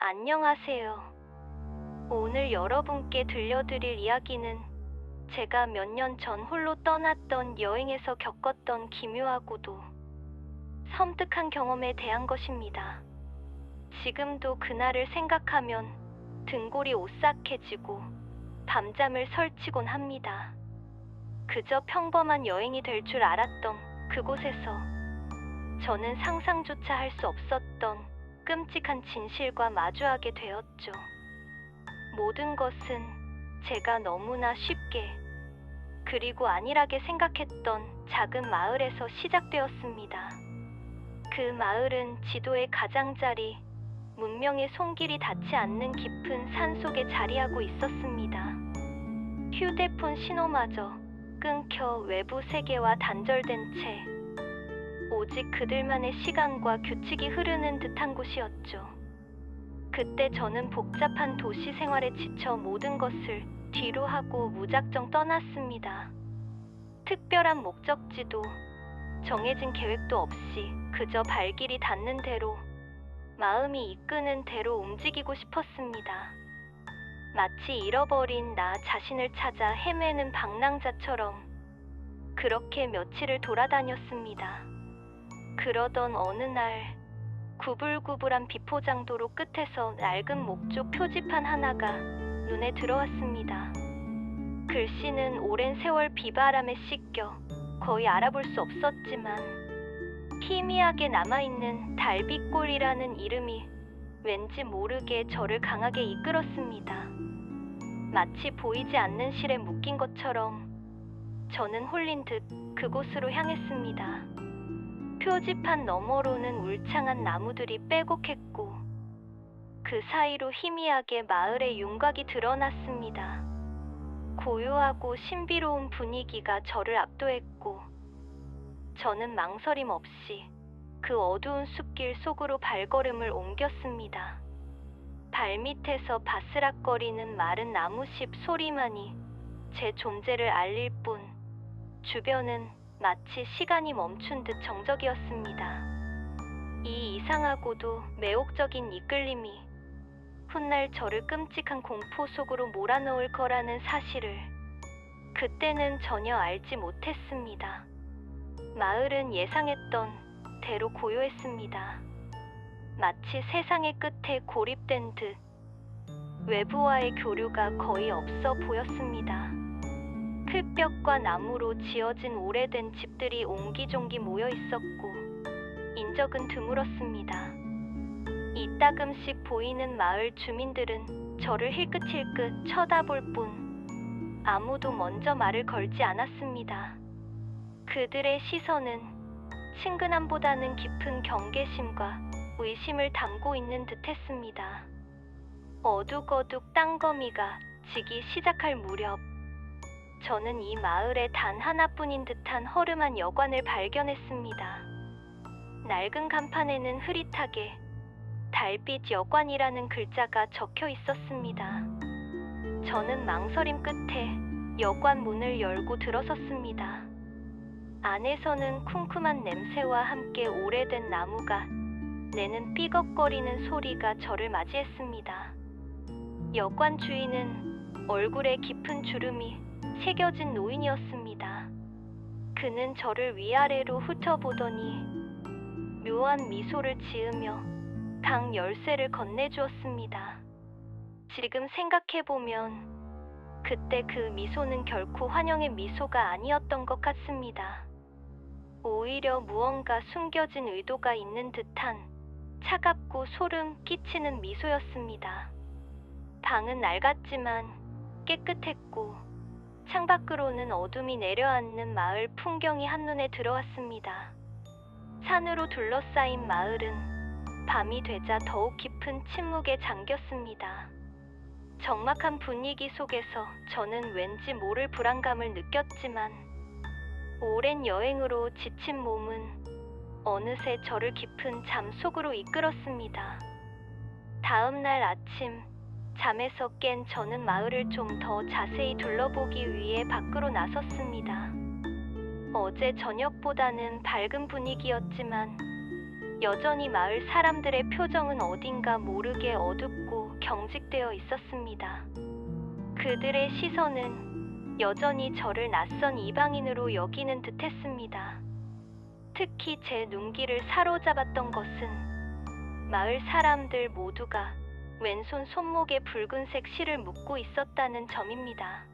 안녕하세요. 오늘 여러분께 들려드릴 이야기는 제가 몇 년 전 홀로 떠났던 여행에서 겪었던 기묘하고도 섬뜩한 경험에 대한 것입니다. 지금도 그날을 생각하면 등골이 오싹해지고 밤잠을 설치곤 합니다. 그저 평범한 여행이 될 줄 알았던 그곳에서 저는 상상조차 할 수 없었던 끔찍한 진실과 마주하게 되었죠. 모든 것은 제가 너무나 쉽게 그리고 안일하게 생각했던 작은 마을에서 시작되었습니다. 그 마을은 지도의 가장자리, 문명의 손길이 닿지 않는 깊은 산속에 자리하고 있었습니다. 휴대폰 신호마저 끊겨 외부 세계와 단절된 채 오직 그들만의 시간과 규칙이 흐르는 듯한 곳이었죠. 그때 저는 복잡한 도시 생활에 지쳐 모든 것을 뒤로 하고 무작정 떠났습니다. 특별한 목적지도 정해진 계획도 없이 그저 발길이 닿는 대로 마음이 이끄는 대로 움직이고 싶었습니다. 마치 잃어버린 나 자신을 찾아 헤매는 방랑자처럼 그렇게 며칠을 돌아다녔습니다. 그러던 어느 날 구불구불한 비포장도로 끝에서 낡은 목조 표지판 하나가 눈에 들어왔습니다. 글씨는 오랜 세월 비바람에 씻겨 거의 알아볼 수 없었지만 희미하게 남아있는 달빛골이라는 이름이 왠지 모르게 저를 강하게 이끌었습니다. 마치 보이지 않는 실에 묶인 것처럼 저는 홀린 듯 그곳으로 향했습니다. 표지판 너머로는 울창한 나무들이 빼곡했고 그 사이로 희미하게 마을의 윤곽이 드러났습니다. 고요하고 신비로운 분위기가 저를 압도했고 저는 망설임 없이 그 어두운 숲길 속으로 발걸음을 옮겼습니다. 발밑에서 바스락거리는 마른 나무잎 소리만이 제 존재를 알릴 뿐 주변은 마치 시간이 멈춘 듯 정적이었습니다. 이 이상하고도 매혹적인 이끌림이 훗날 저를 끔찍한 공포 속으로 몰아넣을 거라는 사실을 그때는 전혀 알지 못했습니다. 마을은 예상했던 대로 고요했습니다. 마치 세상의 끝에 고립된 듯 외부와의 교류가 거의 없어 보였습니다. 풀벽과 나무로 지어진 오래된 집들이 옹기종기 모여 있었고 인적은 드물었습니다. 이따금씩 보이는 마을 주민들은 저를 힐끗힐끗 쳐다볼 뿐 아무도 먼저 말을 걸지 않았습니다. 그들의 시선은 친근함보다는 깊은 경계심과 의심을 담고 있는 듯했습니다. 어둑어둑 땅거미가 지기 시작할 무렵 저는 이 마을에 단 하나뿐인 듯한 허름한 여관을 발견했습니다. 낡은 간판에는 흐릿하게 달빛 여관이라는 글자가 적혀 있었습니다. 저는 망설임 끝에 여관 문을 열고 들어섰습니다. 안에서는 쿰쿰한 냄새와 함께 오래된 나무가 내는 삐걱거리는 소리가 저를 맞이했습니다. 여관 주인은 얼굴에 깊은 주름이 새겨진 노인이었습니다. 그는 저를 위아래로 훑어보더니 묘한 미소를 지으며 방 열쇠를 건네주었습니다. 지금 생각해보면 그때 그 미소는 결코 환영의 미소가 아니었던 것 같습니다. 오히려 무언가 숨겨진 의도가 있는 듯한 차갑고 소름 끼치는 미소였습니다. 방은 낡았지만 깨끗했고 창밖으로는 어둠이 내려앉는 마을 풍경이 한눈에 들어왔습니다. 산으로 둘러싸인 마을은 밤이 되자 더욱 깊은 침묵에 잠겼습니다. 적막한 분위기 속에서 저는 왠지 모를 불안감을 느꼈지만 오랜 여행으로 지친 몸은 어느새 저를 깊은 잠 속으로 이끌었습니다. 다음 날 아침 잠에서 깬 저는 마을을 좀 더 자세히 둘러보기 위해 밖으로 나섰습니다. 어제 저녁보다는 밝은 분위기였지만 여전히 마을 사람들의 표정은 어딘가 모르게 어둡고 경직되어 있었습니다. 그들의 시선은 여전히 저를 낯선 이방인으로 여기는 듯했습니다. 특히 제 눈길을 사로잡았던 것은 마을 사람들 모두가 왼손 손목에 붉은색 실을 묶고 있었다는 점입니다.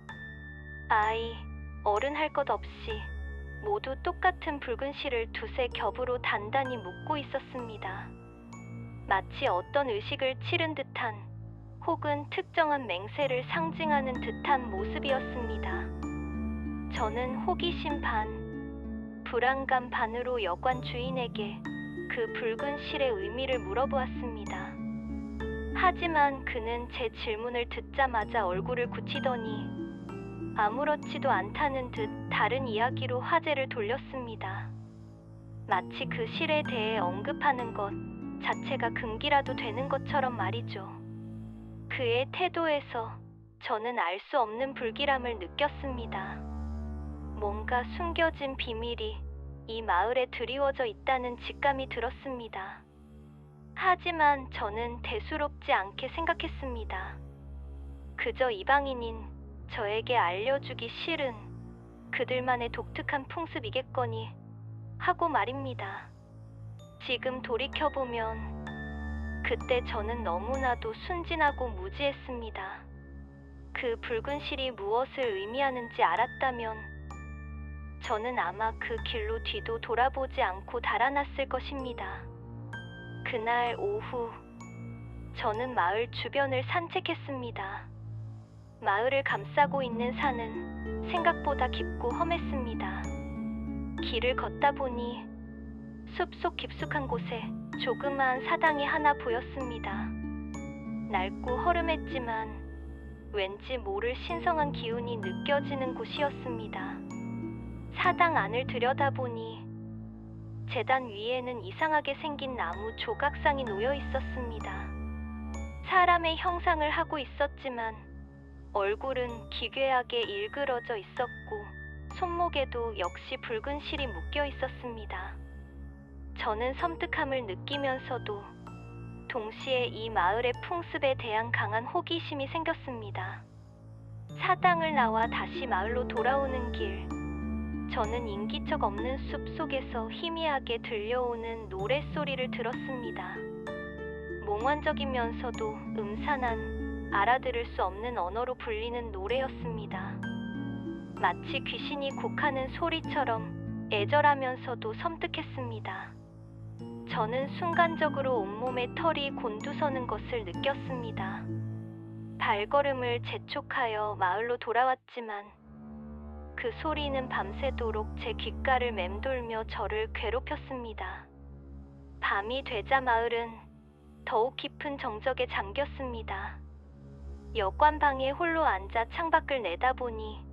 아이, 어른 할 것 없이 모두 똑같은 붉은 실을 두세 겹으로 단단히 묶고 있었습니다. 마치 어떤 의식을 치른 듯한 혹은 특정한 맹세를 상징하는 듯한 모습이었습니다. 저는 호기심 반, 불안감 반으로 여관 주인에게 그 붉은 실의 의미를 물어보았습니다. 하지만 그는 제 질문을 듣자마자 얼굴을 굳히더니 아무렇지도 않다는 듯 다른 이야기로 화제를 돌렸습니다. 마치 그 실에 대해 언급하는 것 자체가 금기라도 되는 것처럼 말이죠. 그의 태도에서 저는 알 수 없는 불길함을 느꼈습니다. 뭔가 숨겨진 비밀이 이 마을에 드리워져 있다는 직감이 들었습니다. 하지만 저는 대수롭지 않게 생각했습니다. 그저 이방인인 저에게 알려주기 싫은 그들만의 독특한 풍습이겠거니 하고 말입니다. 지금 돌이켜보면 그때 저는 너무나도 순진하고 무지했습니다. 그 붉은 실이 무엇을 의미하는지 알았다면 저는 아마 그 길로 뒤도 돌아보지 않고 달아났을 것입니다. 그날 오후 저는 마을 주변을 산책했습니다. 마을을 감싸고 있는 산은 생각보다 깊고 험했습니다. 길을 걷다 보니 숲속 깊숙한 곳에 조그마한 사당이 하나 보였습니다. 낡고 허름했지만 왠지 모를 신성한 기운이 느껴지는 곳이었습니다. 사당 안을 들여다보니 제단 위에는 이상하게 생긴 나무 조각상이 놓여 있었습니다. 사람의 형상을 하고 있었지만 얼굴은 기괴하게 일그러져 있었고 손목에도 역시 붉은 실이 묶여 있었습니다. 저는 섬뜩함을 느끼면서도 동시에 이 마을의 풍습에 대한 강한 호기심이 생겼습니다. 사당을 나와 다시 마을로 돌아오는 길, 저는 인기척 없는 숲 속에서 희미하게 들려오는 노랫소리를 들었습니다. 몽환적이면서도 음산한 알아들을 수 없는 언어로 불리는 노래였습니다. 마치 귀신이 곡하는 소리처럼 애절하면서도 섬뜩했습니다. 저는 순간적으로 온몸에 털이 곤두서는 것을 느꼈습니다. 발걸음을 재촉하여 마을로 돌아왔지만 그 소리는 밤새도록 제 귓가를 맴돌며 저를 괴롭혔습니다. 밤이 되자 마을은 더욱 깊은 정적에 잠겼습니다. 여관방에 홀로 앉아 창밖을 내다보니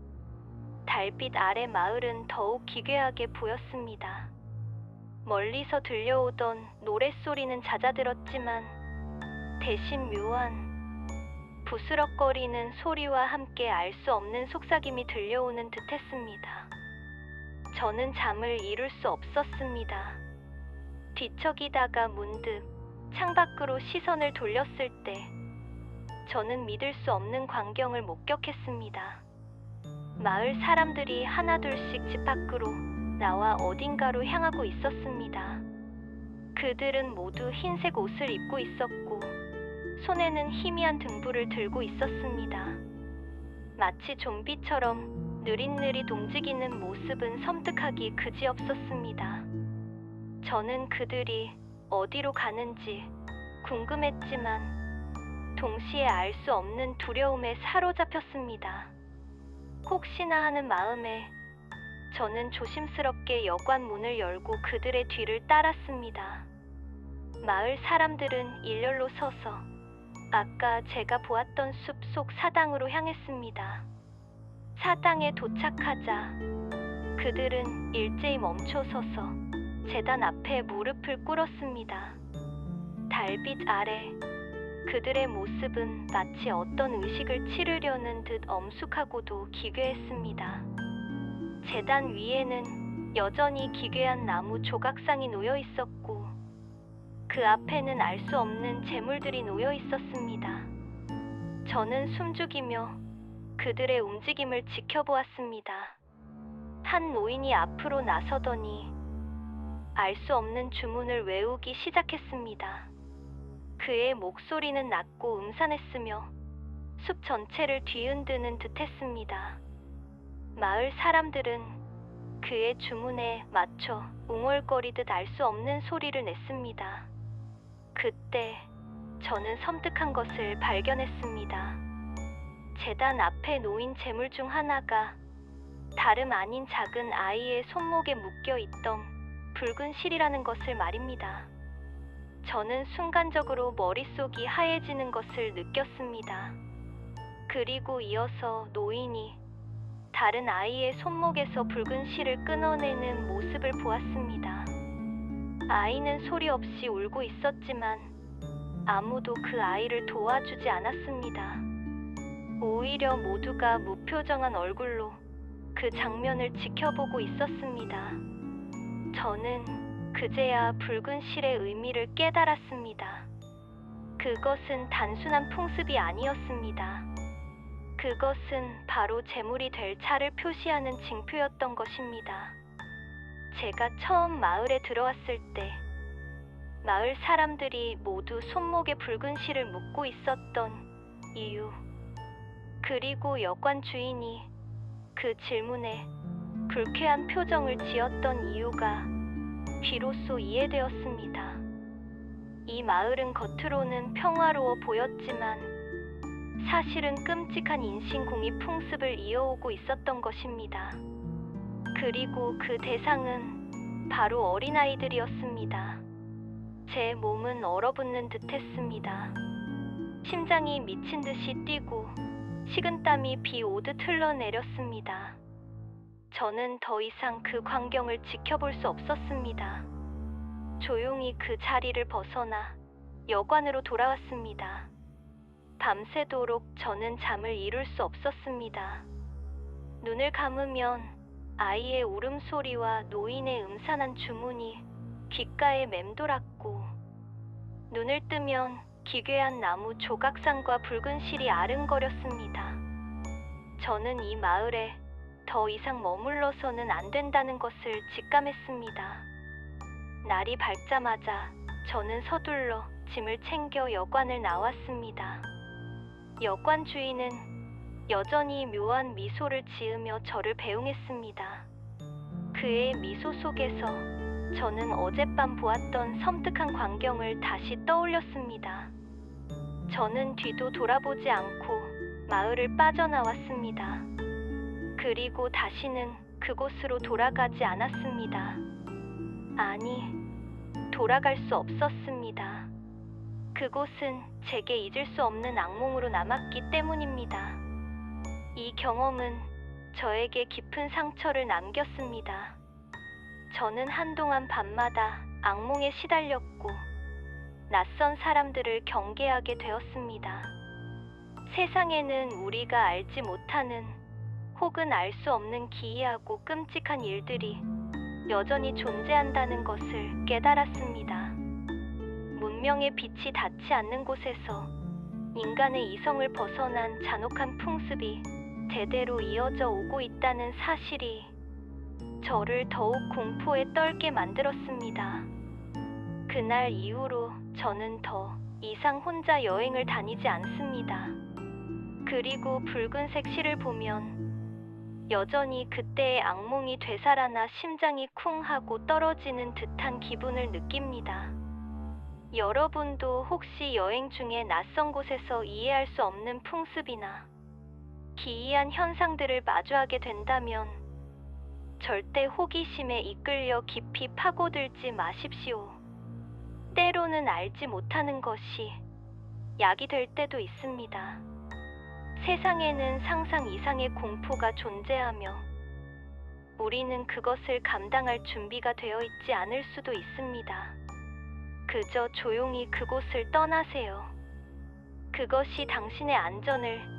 달빛 아래 마을은 더욱 기괴하게 보였습니다. 멀리서 들려오던 노랫소리는 잦아들었지만 대신 묘한 부스럭거리는 소리와 함께 알 수 없는 속삭임이 들려오는 듯했습니다. 저는 잠을 이룰 수 없었습니다. 뒤척이다가 문득 창밖으로 시선을 돌렸을 때 저는 믿을 수 없는 광경을 목격했습니다. 마을 사람들이 하나둘씩 집 밖으로 나와 어딘가로 향하고 있었습니다. 그들은 모두 흰색 옷을 입고 있었고 손에는 희미한 등불을 들고 있었습니다. 마치 좀비처럼 느릿느릿 움직이는 모습은 섬뜩하기 그지없었습니다. 저는 그들이 어디로 가는지 궁금했지만 동시에 알 수 없는 두려움에 사로잡혔습니다. 혹시나 하는 마음에 저는 조심스럽게 여관 문을 열고 그들의 뒤를 따랐습니다. 마을 사람들은 일렬로 서서 아까 제가 보았던 숲속 사당으로 향했습니다. 사당에 도착하자 그들은 일제히 멈춰서서 제단 앞에 무릎을 꿇었습니다. 달빛 아래 그들의 모습은 마치 어떤 의식을 치르려는 듯 엄숙하고도 기괴했습니다. 제단 위에는 여전히 기괴한 나무 조각상이 놓여 있었고 그 앞에는 알 수 없는 재물들이 놓여 있었습니다. 저는 숨죽이며 그들의 움직임을 지켜보았습니다. 한 노인이 앞으로 나서더니 알 수 없는 주문을 외우기 시작했습니다. 그의 목소리는 낮고 음산했으며 숲 전체를 뒤흔드는 듯했습니다. 마을 사람들은 그의 주문에 맞춰 웅얼거리듯 알 수 없는 소리를 냈습니다. 그때 저는 섬뜩한 것을 발견했습니다. 제단 앞에 놓인 재물 중 하나가 다름 아닌 작은 아이의 손목에 묶여 있던 붉은 실이라는 것을 말입니다. 저는 순간적으로 머릿속이 하얘지는 것을 느꼈습니다. 그리고 이어서 노인이 다른 아이의 손목에서 붉은 실을 끊어내는 모습을 보았습니다. 아이는 소리 없이 울고 있었지만 아무도 그 아이를 도와주지 않았습니다. 오히려 모두가 무표정한 얼굴로 그 장면을 지켜보고 있었습니다. 저는 그제야 붉은 실의 의미를 깨달았습니다. 그것은 단순한 풍습이 아니었습니다. 그것은 바로 재물이 될 차를 표시하는 징표였던 것입니다. 제가 처음 마을에 들어왔을 때 마을 사람들이 모두 손목에 붉은 실을 묶고 있었던 이유, 그리고 여관 주인이 그 질문에 불쾌한 표정을 지었던 이유가 비로소 이해되었습니다. 이 마을은 겉으로는 평화로워 보였지만 사실은 끔찍한 인신공히 풍습을 이어오고 있었던 것입니다. 그리고 그 대상은 바로 어린아이들이었습니다. 제 몸은 얼어붙는 듯했습니다. 심장이 미친 듯이 뛰고 식은땀이 비 오듯 흘러내렸습니다. 저는 더 이상 그 광경을 지켜볼 수 없었습니다. 조용히 그 자리를 벗어나 여관으로 돌아왔습니다. 밤새도록 저는 잠을 이룰 수 없었습니다. 눈을 감으면 아이의 울음소리와 노인의 음산한 주문이 귓가에 맴돌았고, 눈을 뜨면 기괴한 나무 조각상과 붉은 실이 아른거렸습니다. 저는 이 마을에 더 이상 머물러서는 안 된다는 것을 직감했습니다. 날이 밝자마자 저는 서둘러 짐을 챙겨 여관을 나왔습니다. 여관 주인은 여전히 묘한 미소를 지으며 저를 배웅했습니다. 그의 미소 속에서 저는 어젯밤 보았던 섬뜩한 광경을 다시 떠올렸습니다. 저는 뒤도 돌아보지 않고 마을을 빠져나왔습니다. 그리고 다시는 그곳으로 돌아가지 않았습니다. 아니, 돌아갈 수 없었습니다. 그곳은 제게 잊을 수 없는 악몽으로 남았기 때문입니다. 이 경험은 저에게 깊은 상처를 남겼습니다. 저는 한동안 밤마다 악몽에 시달렸고 낯선 사람들을 경계하게 되었습니다. 세상에는 우리가 알지 못하는 혹은 알 수 없는 기이하고 끔찍한 일들이 여전히 존재한다는 것을 깨달았습니다. 문명의 빛이 닿지 않는 곳에서 인간의 이성을 벗어난 잔혹한 풍습이 대대로 이어져 오고 있다는 사실이 저를 더욱 공포에 떨게 만들었습니다. 그날 이후로 저는 더 이상 혼자 여행을 다니지 않습니다. 그리고 붉은색 실을 보면 여전히 그때의 악몽이 되살아나 심장이 쿵 하고 떨어지는 듯한 기분을 느낍니다. 여러분도 혹시 여행 중에 낯선 곳에서 이해할 수 없는 풍습이나 기이한 현상들을 마주하게 된다면 절대 호기심에 이끌려 깊이 파고들지 마십시오. 때로는 알지 못하는 것이 약이 될 때도 있습니다. 세상에는 상상 이상의 공포가 존재하며 우리는 그것을 감당할 준비가 되어 있지 않을 수도 있습니다. 그저 조용히 그곳을 떠나세요. 그것이 당신의 안전을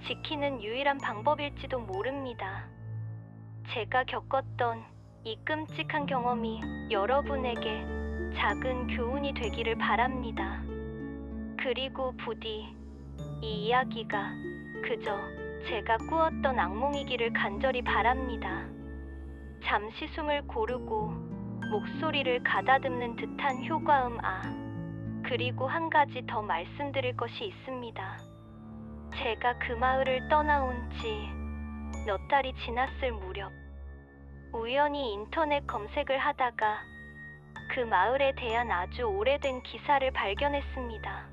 지키는 유일한 방법일지도 모릅니다. 제가 겪었던 이 끔찍한 경험이 여러분에게 작은 교훈이 되기를 바랍니다. 그리고 부디 이 이야기가 그저 제가 꾸었던 악몽이기를 간절히 바랍니다. 잠시 숨을 고르고 목소리를 가다듬는 듯한 효과음. 그리고 한 가지 더 말씀드릴 것이 있습니다. 제가 그 마을을 떠나온 지 몇 달이 지났을 무렵 우연히 인터넷 검색을 하다가 그 마을에 대한 아주 오래된 기사를 발견했습니다.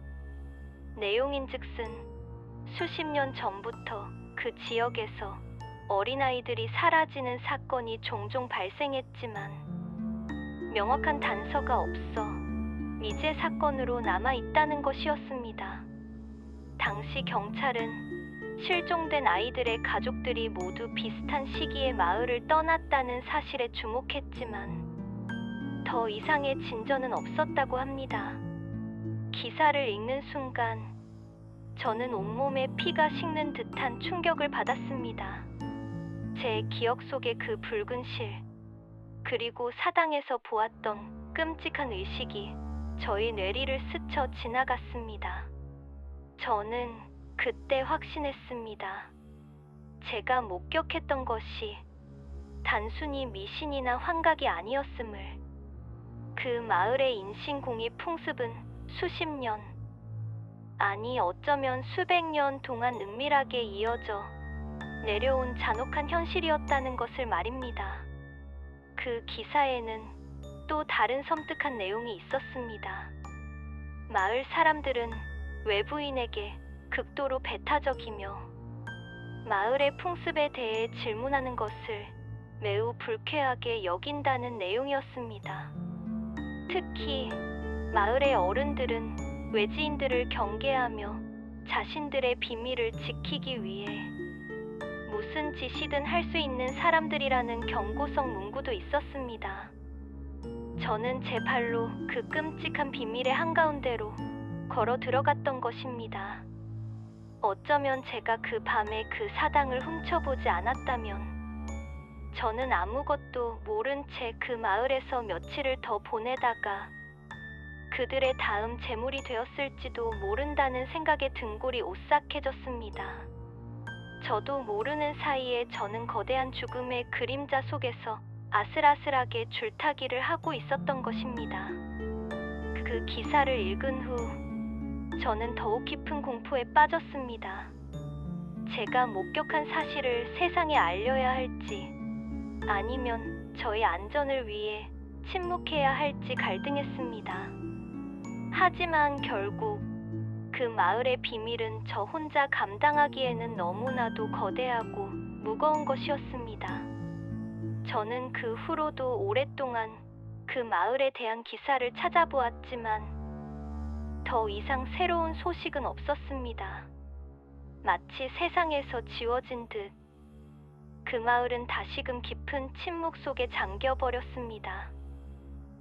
내용인즉슨 수십 년 전부터 그 지역에서 어린아이들이 사라지는 사건이 종종 발생했지만 명확한 단서가 없어 미제 사건으로 남아있다는 것이었습니다. 당시 경찰은 실종된 아이들의 가족들이 모두 비슷한 시기에 마을을 떠났다는 사실에 주목했지만 더 이상의 진전은 없었다고 합니다. 기사를 읽는 순간 저는 온몸에 피가 식는 듯한 충격을 받았습니다. 제 기억 속의 그 붉은 실, 그리고 사당에서 보았던 끔찍한 의식이 저희 뇌리를 스쳐 지나갔습니다. 저는 그때 확신했습니다. 제가 목격했던 것이 단순히 미신이나 환각이 아니었음을. 그 마을의 인신공히 풍습은 수십 년, 아니 어쩌면 수백 년 동안 은밀하게 이어져 내려온 잔혹한 현실이었다는 것을 말입니다. 그 기사에는 또 다른 섬뜩한 내용이 있었습니다. 마을 사람들은 외부인에게 극도로 배타적이며 마을의 풍습에 대해 질문하는 것을 매우 불쾌하게 여긴다는 내용이었습니다. 특히 마을의 어른들은 외지인들을 경계하며 자신들의 비밀을 지키기 위해 무슨 짓이든 할 수 있는 사람들이라는 경고성 문구도 있었습니다. 저는 제 발로 그 끔찍한 비밀의 한가운데로 걸어 들어갔던 것입니다. 어쩌면 제가 그 밤에 그 사당을 훔쳐보지 않았다면 저는 아무것도 모른 채 그 마을에서 며칠을 더 보내다가 그들의 다음 제물이 되었을지도 모른다는 생각에 등골이 오싹해졌습니다. 저도 모르는 사이에 저는 거대한 죽음의 그림자 속에서 아슬아슬하게 줄타기를 하고 있었던 것입니다. 그 기사를 읽은 후 저는 더욱 깊은 공포에 빠졌습니다. 제가 목격한 사실을 세상에 알려야 할지 아니면 저의 안전을 위해 침묵해야 할지 갈등했습니다. 하지만 결국 그 마을의 비밀은 저 혼자 감당하기에는 너무나도 거대하고 무거운 것이었습니다. 저는 그 후로도 오랫동안 그 마을에 대한 기사를 찾아보았지만 더 이상 새로운 소식은 없었습니다. 마치 세상에서 지워진 듯 그 마을은 다시금 깊은 침묵 속에 잠겨버렸습니다.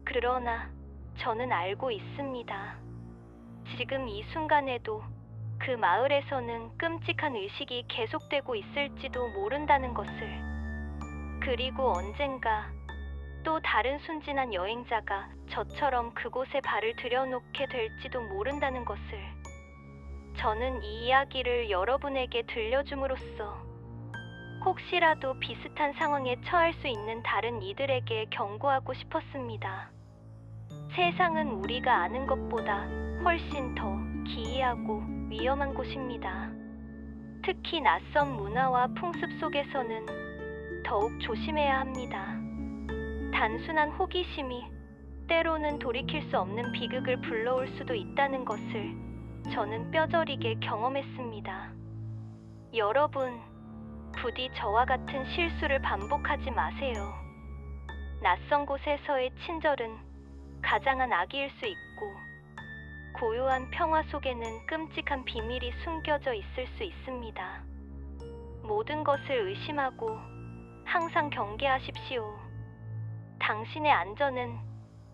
그러나 저는 알고 있습니다. 지금 이 순간에도 그 마을에서는 끔찍한 의식이 계속되고 있을지도 모른다는 것을. 그리고 언젠가 또 다른 순진한 여행자가 저처럼 그곳에 발을 들여놓게 될지도 모른다는 것을. 저는 이 이야기를 여러분에게 들려줌으로써 혹시라도 비슷한 상황에 처할 수 있는 다른 이들에게 경고하고 싶었습니다. 세상은 우리가 아는 것보다 훨씬 더 기이하고 위험한 곳입니다. 특히 낯선 문화와 풍습 속에서는 더욱 조심해야 합니다. 단순한 호기심이 때로는 돌이킬 수 없는 비극을 불러올 수도 있다는 것을 저는 뼈저리게 경험했습니다. 여러분, 부디 저와 같은 실수를 반복하지 마세요. 낯선 곳에서의 친절은 가장한 악의일 수 있고 고요한 평화 속에는 끔찍한 비밀이 숨겨져 있을 수 있습니다. 모든 것을 의심하고 항상 경계하십시오. 당신의 안전은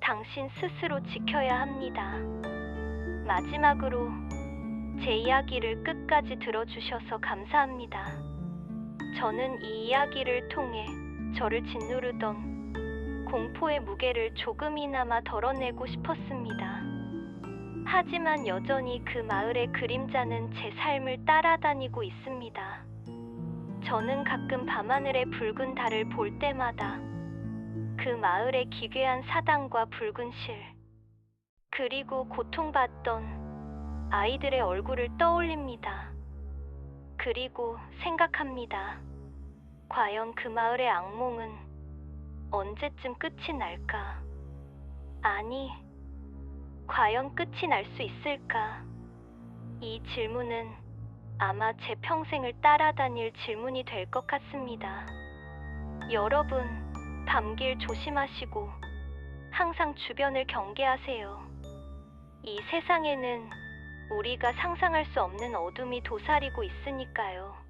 당신 스스로 지켜야 합니다. 마지막으로 제 이야기를 끝까지 들어주셔서 감사합니다. 저는 이 이야기를 통해 저를 짓누르던 공포의 무게를 조금이나마 덜어내고 싶었습니다. 하지만 여전히 그 마을의 그림자는 제 삶을 따라다니고 있습니다. 저는 가끔 밤하늘의 붉은 달을 볼 때마다 그 마을의 기괴한 사당과 붉은 실, 그리고 고통받던 아이들의 얼굴을 떠올립니다. 그리고 생각합니다. 과연 그 마을의 악몽은 언제쯤 끝이 날까? 아니, 과연 끝이 날 수 있을까? 이 질문은 아마 제 평생을 따라다닐 질문이 될 것 같습니다. 여러분, 밤길 조심하시고 항상 주변을 경계하세요. 이 세상에는 우리가 상상할 수 없는 어둠이 도사리고 있으니까요.